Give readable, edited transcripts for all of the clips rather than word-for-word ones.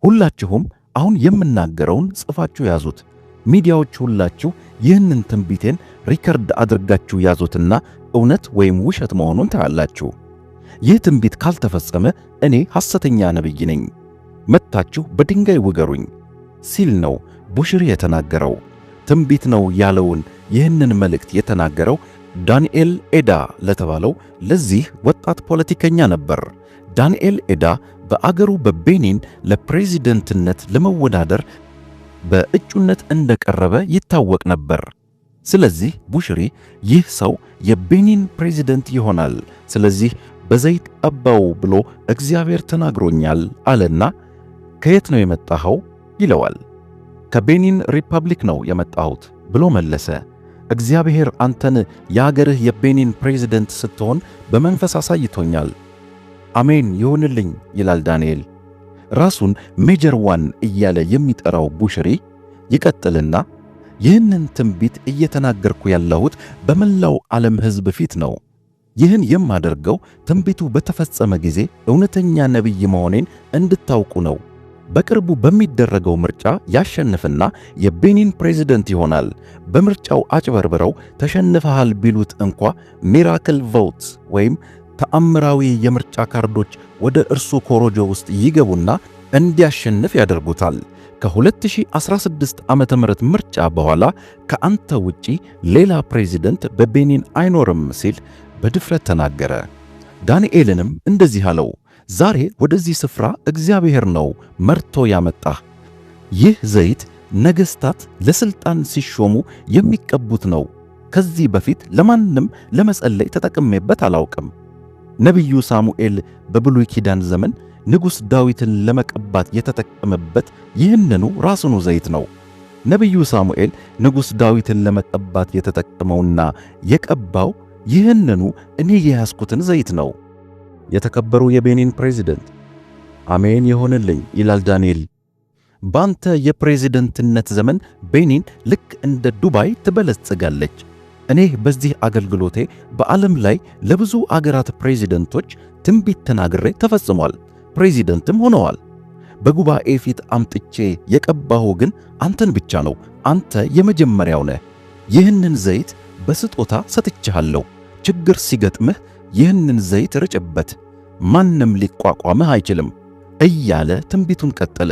ሁላችሁም አሁን የምናገረውን ጽፋችሁ ያዙት። ሚዲያዎች ሁላችሁ ይህንን ትንቢቴን ሪከርድ አድርጋችሁ ያዙትና እውነት ወይም ውሸት መሆኑን ታያላችሁ። ይህ ትንቢት ካልተፈጸመ እኔ ሐሰተኛ ነቢይ ነኝ፣ መጥታችሁ በድንጋይ ውገሩኝ ሲል ነው ቡሽሪ የተናገረው። ትንቢት ነው ያለውን ይህንን መልእክት የተናገረው ዳንኤል ኤዳ ለተባለው ለዚህ ወጣት ፖለቲከኛ ነበር። ዳንኤል ኤዳ በአገሩ በቤኒን ለፕሬዚደንትነት ለመወዳደር በእጩነት እንደቀረበ ይታወቅ ነበር። ስለዚህ ቡሽሪ ይህ ሰው የቤኒን ፕሬዚደንት ይሆናል፣ ስለዚህ በዘይት ቀባው ብሎ እግዚአብሔር ተናግሮኛል አለና ከየት ነው የመጣኸው ይለዋል። ከቤኒን ሪፐብሊክ ነው የመጣሁት ብሎ መለሰ። እግዚአብሔር አንተን የአገርህ የቤኒን ፕሬዚደንት ስትሆን በመንፈስ አሳይቶኛል። አሜን ይሁንልኝ ይላል ዳንኤል። ራሱን ሜጀር ዋን እያለ የሚጠራው ቡሽሪ ይቀጥልና ይህንን ትንቢት እየተናገርኩ ያለሁት በመላው ዓለም ሕዝብ ፊት ነው። ይህን የማደርገው ትንቢቱ በተፈጸመ ጊዜ እውነተኛ ነቢይ መሆኔን እንድታውቁ ነው። በቅርቡ በሚደረገው ምርጫ ያሸንፍና የቤኒን ፕሬዚደንት ይሆናል። በምርጫው አጭበርብረው ተሸንፈሃል ቢሉት እንኳ ሚራክል ቮት ወይም ተአምራዊ የምርጫ ካርዶች ወደ እርሱ ኮሮጆ ውስጥ ይገቡና እንዲያሸንፍ ያደርጉታል። ከ2016 ዓመተ ምህረት ምርጫ በኋላ ከአንተ ውጪ ሌላ ፕሬዚደንት በቤኒን አይኖርም ሲል በድፍረት ተናገረ። ዳንኤልንም እንደዚህ አለው፣ ዛሬ ወደዚህ ስፍራ እግዚአብሔር ነው መርቶ ያመጣህ። ይህ ዘይት ነገሥታት ለሥልጣን ሲሾሙ የሚቀቡት ነው። ከዚህ በፊት ለማንም ለመጸለይ ተጠቅሜበት አላውቅም። ነቢዩ ሳሙኤል በብሉይ ኪዳን ዘመን ንጉሥ ዳዊትን ለመቀባት የተጠቀመበት ይህንኑ ራሱኑ ዘይት ነው። ነቢዩ ሳሙኤል ንጉሥ ዳዊትን ለመቀባት የተጠቀመውና የቀባው ይህንኑ እኔ የያዝኩትን ዘይት ነው። የተከበሩ የቤኒን ፕሬዚደንት አሜን ይሆንልኝ ይላል ዳንኤል። ባንተ የፕሬዚደንትነት ዘመን ቤኒን ልክ እንደ ዱባይ ትበለጽጋለች። እኔ በዚህ አገልግሎቴ በዓለም ላይ ለብዙ አገራት ፕሬዚደንቶች ትንቢት ተናግሬ ተፈጽሟል፣ ፕሬዚደንትም ሆነዋል። በጉባኤ ፊት አምጥቼ የቀባሁ ግን አንተን ብቻ ነው። አንተ የመጀመሪያው ነህ። ይህንን ዘይት በስጦታ ሰጥቼሃለሁ። ችግር ሲገጥምህ ይህንን ዘይት ርጭበት፣ ማንም ሊቋቋምህ አይችልም እያለ ትንቢቱን ቀጠለ።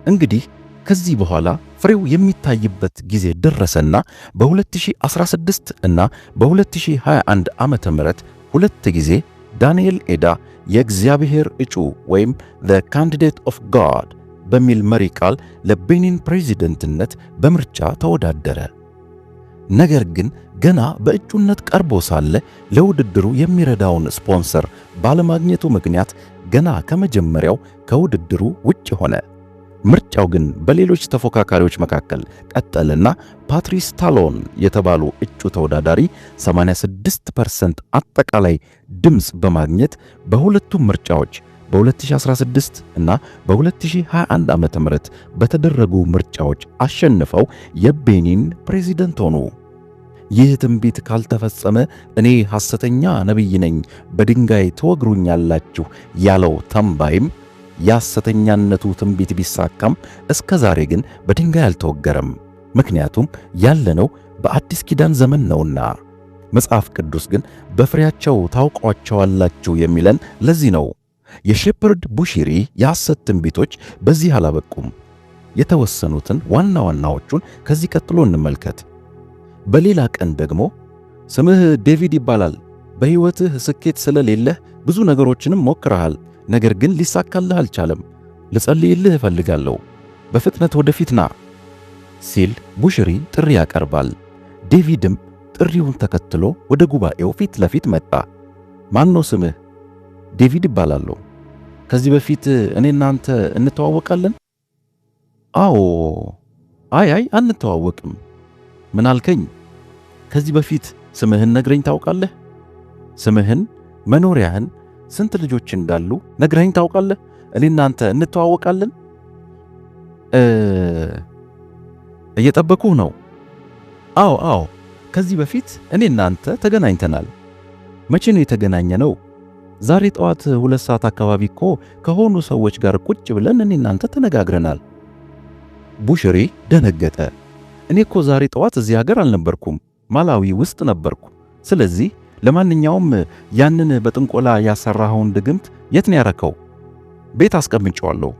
እንግዲህ ከዚህ በኋላ ፍሬው የሚታይበት ጊዜ ደረሰና በ2016 እና በ2021 ዓመተ ምህረት ሁለት ጊዜ ዳንኤል ኤዳ የእግዚአብሔር እጩ ወይም the candidate of God በሚል መሪ ቃል ለቤኒን ፕሬዚደንትነት በምርጫ ተወዳደረ። ነገር ግን ገና በእጩነት ቀርቦ ሳለ ለውድድሩ የሚረዳውን ስፖንሰር ባለማግኘቱ ምክንያት ገና ከመጀመሪያው ከውድድሩ ውጭ ሆነ። ምርጫው ግን በሌሎች ተፎካካሪዎች መካከል ቀጠልና ፓትሪስ ታሎን የተባሉ እጩ ተወዳዳሪ 86% አጠቃላይ ድምፅ በማግኘት በሁለቱም ምርጫዎች በ2016 እና በ2021 ዓመተ ምህረት በተደረጉ ምርጫዎች አሸንፈው የቤኒን ፕሬዚደንት ሆኑ። ይህ ትንቢት ካልተፈጸመ እኔ ሐሰተኛ ነቢይ ነኝ፣ በድንጋይ ትወግሩኛላችሁ ያለው ተንባይም የሐሰተኛነቱ ትንቢት ቢሳካም እስከ ዛሬ ግን በድንጋይ አልተወገረም። ምክንያቱም ያለነው በአዲስ ኪዳን ዘመን ነውና። መጽሐፍ ቅዱስ ግን በፍሬያቸው ታውቋቸዋላችሁ የሚለን ለዚህ ነው። የሼፐርድ ቡሽሪ የሐሰት ትንቢቶች በዚህ አላበቁም። የተወሰኑትን ዋና ዋናዎቹን ከዚህ ቀጥሎ እንመልከት። በሌላ ቀን ደግሞ ስምህ ዴቪድ ይባላል፣ በሕይወትህ ስኬት ስለሌለህ ብዙ ነገሮችንም ሞክረሃል፣ ነገር ግን ሊሳካልህ አልቻለም። ልጸልይልህ እፈልጋለሁ፣ በፍጥነት ወደፊት ና ሲል ቡሽሪ ጥሪ ያቀርባል። ዴቪድም ጥሪውን ተከትሎ ወደ ጉባኤው ፊት ለፊት መጣ። ማን ነው ስምህ? ዴቪድ ይባላለሁ። ከዚህ በፊት እኔና አንተ እንተዋወቃለን? አዎ። አይ አንተዋወቅም። ምን አልከኝ? ከዚህ በፊት ስምህን ነግረኝ ታውቃለህ? ስምህን፣ መኖሪያህን፣ ስንት ልጆች እንዳሉ ነግረኝ ታውቃለህ? እኔና አንተ እንተዋወቃለን? እየጠበኩህ ነው። አዎ። ከዚህ በፊት እኔና አንተ ተገናኝተናል። መቼ ነው የተገናኘነው? ዛሬ ጠዋት 2 ሰዓት አካባቢ እኮ ከሆኑ ሰዎች ጋር ቁጭ ብለን እኔ እናንተ ተነጋግረናል። ቡሽሪ ደነገጠ። እኔ እኮ ዛሬ ጠዋት እዚህ ሀገር አልነበርኩም፣ ማላዊ ውስጥ ነበርኩ። ስለዚህ ለማንኛውም ያንን በጥንቆላ ያሰራኸውን ድግምት የት ነው ያረከው? ቤት አስቀምጬዋለሁ።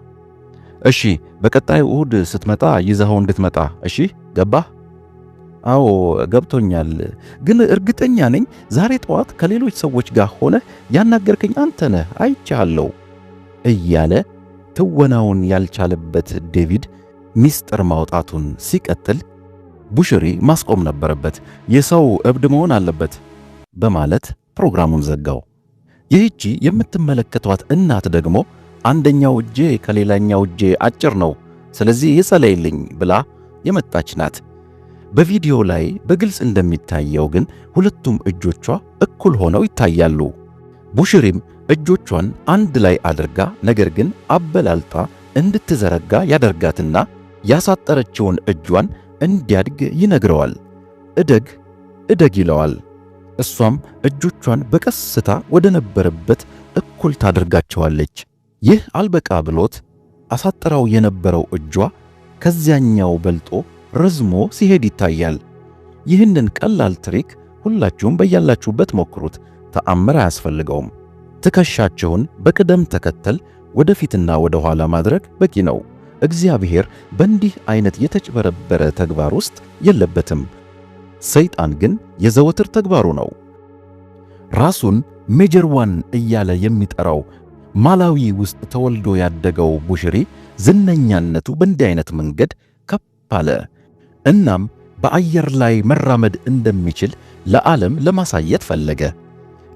እሺ፣ በቀጣዩ እሁድ ስትመጣ ይዘኸው እንድትመጣ። እሺ፣ ገባህ? አዎ ገብቶኛል፣ ግን እርግጠኛ ነኝ ዛሬ ጠዋት ከሌሎች ሰዎች ጋር ሆነ ያናገርከኝ አንተ ነህ፣ አይቻለሁ እያለ ትወናውን ያልቻለበት ዴቪድ ሚስጥር ማውጣቱን ሲቀጥል ቡሽሪ ማስቆም ነበረበት። የሰው እብድ መሆን አለበት በማለት ፕሮግራሙን ዘጋው። ይህቺ የምትመለከቷት እናት ደግሞ አንደኛው እጄ ከሌላኛው እጄ አጭር ነው፣ ስለዚህ ይጸለይልኝ ብላ የመጣች ናት። በቪዲዮ ላይ በግልጽ እንደሚታየው ግን ሁለቱም እጆቿ እኩል ሆነው ይታያሉ። ቡሽሪም እጆቿን አንድ ላይ አድርጋ ነገር ግን አበላልጣ እንድትዘረጋ ያደርጋትና ያሳጠረችውን እጇን እንዲያድግ ይነግረዋል። እደግ እደግ ይለዋል። እሷም እጆቿን በቀስታ ወደ ነበረበት እኩል ታደርጋቸዋለች። ይህ አልበቃ ብሎት አሳጥራው የነበረው እጇ ከዚያኛው በልጦ ረዝሞ ሲሄድ ይታያል። ይህንን ቀላል ትሪክ ሁላችሁም በያላችሁበት ሞክሩት፣ ተአምር አያስፈልገውም። ትከሻቸውን በቅደም ተከተል ወደፊትና ወደ ኋላ ማድረግ በቂ ነው። እግዚአብሔር በእንዲህ አይነት የተጭበረበረ ተግባር ውስጥ የለበትም። ሰይጣን ግን የዘወትር ተግባሩ ነው። ራሱን ሜጀር ዋን እያለ የሚጠራው ማላዊ ውስጥ ተወልዶ ያደገው ቡሽሪ ዝነኛነቱ በእንዲህ አይነት መንገድ ከፍ አለ። እናም በአየር ላይ መራመድ እንደሚችል ለዓለም ለማሳየት ፈለገ።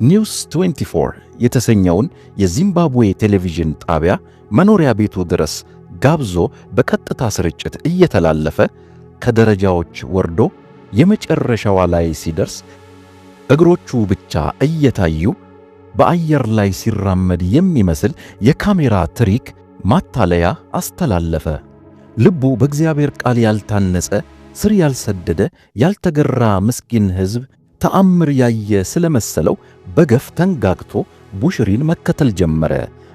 ኒውስ 24 የተሰኘውን የዚምባብዌ ቴሌቪዥን ጣቢያ መኖሪያ ቤቱ ድረስ ጋብዞ በቀጥታ ስርጭት እየተላለፈ ከደረጃዎች ወርዶ የመጨረሻዋ ላይ ሲደርስ እግሮቹ ብቻ እየታዩ በአየር ላይ ሲራመድ የሚመስል የካሜራ ትሪክ ማታለያ አስተላለፈ። ልቡ በእግዚአብሔር ቃል ያልታነጸ ስር ያልሰደደ ያልተገራ ምስኪን ሕዝብ ተአምር ያየ ስለመሰለው በገፍ ተንጋግቶ ቡሽሪን መከተል ጀመረ።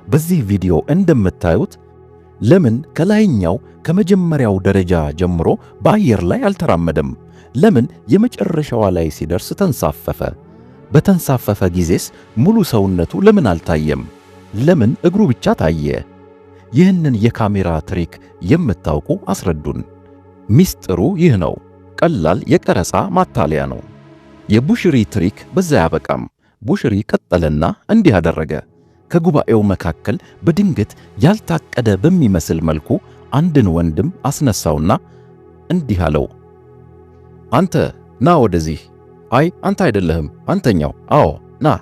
በዚህ ቪዲዮ እንደምታዩት ለምን ከላይኛው ከመጀመሪያው ደረጃ ጀምሮ በአየር ላይ አልተራመደም? ለምን የመጨረሻዋ ላይ ሲደርስ ተንሳፈፈ? በተንሳፈፈ ጊዜስ ሙሉ ሰውነቱ ለምን አልታየም? ለምን እግሩ ብቻ ታየ? ይህንን የካሜራ ትሪክ የምታውቁ አስረዱን። ሚስጥሩ ይህ ነው። ቀላል የቀረጻ ማታለያ ነው። የቡሽሪ ትሪክ በዛ ያበቃም። ቡሽሪ ቀጠለና እንዲህ አደረገ። ከጉባኤው መካከል በድንገት ያልታቀደ በሚመስል መልኩ አንድን ወንድም አስነሳውና እንዲህ አለው፣ አንተ ና ወደዚህ። አይ አንተ አይደለህም፣ አንተኛው። አዎ ና።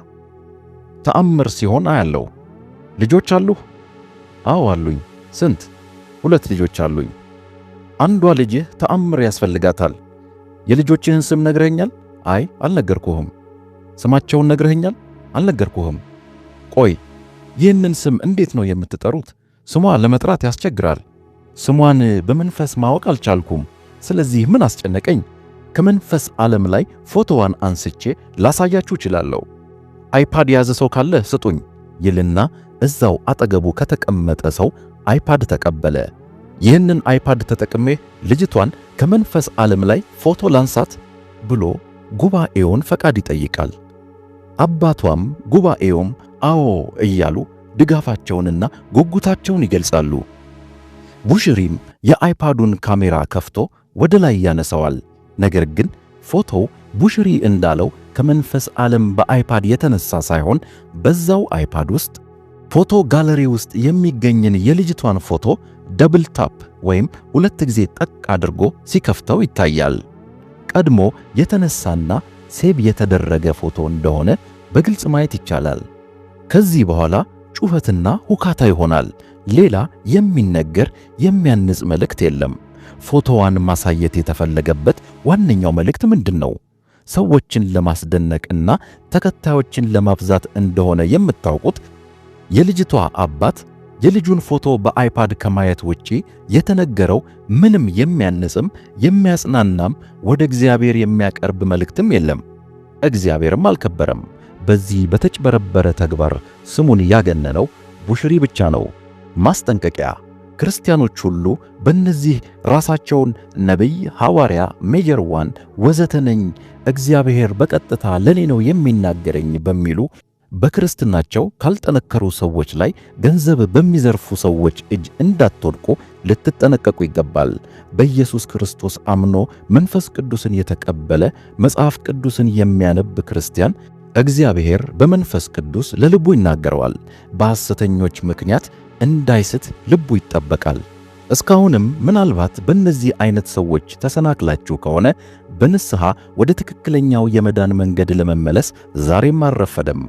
ተአምር ሲሆን አያለው። ልጆች አሉህ? አዎ አሉኝ። ስንት? 2 ልጆች አሉኝ። አንዷ ልጅህ ተአምር ያስፈልጋታል። የልጆችህን ስም ነግረኸኛል? አይ አልነገርኩህም። ስማቸውን ነግረኸኛል? አልነገርኩህም። ቆይ ይህንን ስም እንዴት ነው የምትጠሩት? ስሟ ለመጥራት ያስቸግራል። ስሟን በመንፈስ ማወቅ አልቻልኩም። ስለዚህ ምን አስጨነቀኝ? ከመንፈስ ዓለም ላይ ፎቶዋን አንስቼ ላሳያችሁ እችላለሁ። አይፓድ የያዘ ሰው ካለ ስጡኝ ይልና እዛው አጠገቡ ከተቀመጠ ሰው አይፓድ ተቀበለ። ይህንን አይፓድ ተጠቅሜ ልጅቷን ከመንፈስ ዓለም ላይ ፎቶ ላንሳት ብሎ ጉባኤውን ፈቃድ ይጠይቃል። አባቷም ጉባኤውም አዎ እያሉ ድጋፋቸውንና ጉጉታቸውን ይገልጻሉ። ቡሽሪም የአይፓዱን ካሜራ ከፍቶ ወደ ላይ ያነሳዋል። ነገር ግን ፎቶው ቡሽሪ እንዳለው ከመንፈስ ዓለም በአይፓድ የተነሳ ሳይሆን በዛው አይፓድ ውስጥ ፎቶ ጋለሪ ውስጥ የሚገኝን የልጅቷን ፎቶ ደብል ታፕ ወይም 2 ጊዜ ጠቅ አድርጎ ሲከፍተው ይታያል። ቀድሞ የተነሳና ሴቭ የተደረገ ፎቶ እንደሆነ በግልጽ ማየት ይቻላል። ከዚህ በኋላ ጩኸትና ሁካታ ይሆናል። ሌላ የሚነገር የሚያንጽ መልእክት የለም። ፎቶዋን ማሳየት የተፈለገበት ዋነኛው መልእክት ምንድን ነው? ሰዎችን ለማስደነቅና ተከታዮችን ለማብዛት እንደሆነ የምታውቁት የልጅቷ አባት የልጁን ፎቶ በአይፓድ ከማየት ውጪ የተነገረው ምንም የሚያንጽም የሚያጽናናም ወደ እግዚአብሔር የሚያቀርብ መልእክትም የለም። እግዚአብሔርም አልከበረም። በዚህ በተጭበረበረ ተግባር ስሙን ያገነነው ቡሽሪ ብቻ ነው። ማስጠንቀቂያ፣ ክርስቲያኖች ሁሉ በእነዚህ ራሳቸውን ነቢይ፣ ሐዋርያ፣ ሜጀር ዋን ወዘተ ነኝ፣ እግዚአብሔር በቀጥታ ለኔ ነው የሚናገረኝ በሚሉ በክርስትናቸው ካልጠነከሩ ሰዎች ላይ ገንዘብ በሚዘርፉ ሰዎች እጅ እንዳትወድቁ ልትጠነቀቁ ይገባል። በኢየሱስ ክርስቶስ አምኖ መንፈስ ቅዱስን የተቀበለ መጽሐፍ ቅዱስን የሚያነብ ክርስቲያን እግዚአብሔር በመንፈስ ቅዱስ ለልቡ ይናገረዋል። በሐሰተኞች ምክንያት እንዳይስት ልቡ ይጠበቃል። እስካሁንም ምናልባት በእነዚህ አይነት ሰዎች ተሰናክላችሁ ከሆነ በንስሐ ወደ ትክክለኛው የመዳን መንገድ ለመመለስ ዛሬም አልረፈደም።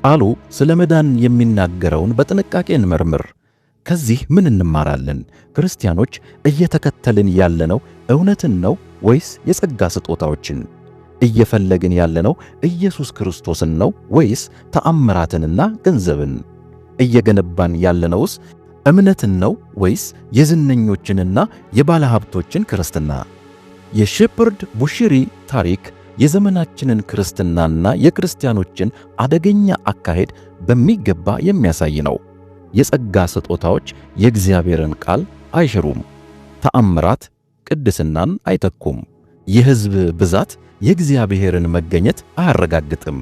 ቃሉ ስለ መዳን የሚናገረውን በጥንቃቄ እንመርምር። ከዚህ ምን እንማራለን? ክርስቲያኖች እየተከተልን ያለነው እውነትን ነው ወይስ የጸጋ ስጦታዎችን? እየፈለግን ያለነው ኢየሱስ ክርስቶስን ነው ወይስ ተአምራትንና ገንዘብን? እየገነባን ያለነውስ እምነትን ነው ወይስ የዝነኞችንና የባለሀብቶችን ክርስትና? የሼፐርድ ቡሽሪ ታሪክ የዘመናችንን ክርስትናና የክርስቲያኖችን አደገኛ አካሄድ በሚገባ የሚያሳይ ነው። የጸጋ ስጦታዎች የእግዚአብሔርን ቃል አይሽሩም። ተአምራት ቅድስናን አይተኩም። የሕዝብ ብዛት የእግዚአብሔርን መገኘት አያረጋግጥም።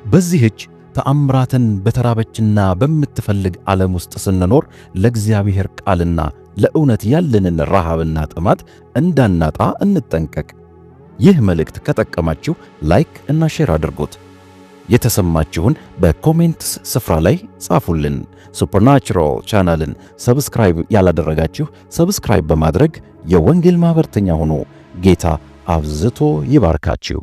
በዚህች ተአምራትን በተራበችና በምትፈልግ ዓለም ውስጥ ስንኖር ለእግዚአብሔር ቃልና ለእውነት ያለንን ረሃብና ጥማት እንዳናጣ እንጠንቀቅ። ይህ መልእክት ከጠቀማችሁ ላይክ እና ሼር አድርጉት። የተሰማችሁን በኮሜንትስ ስፍራ ላይ ጻፉልን። ሱፐርናቹራል ቻናልን ሰብስክራይብ ያላደረጋችሁ ሰብስክራይብ በማድረግ የወንጌል ማኅበርተኛ ሁኑ። ጌታ አብዝቶ ይባርካችሁ።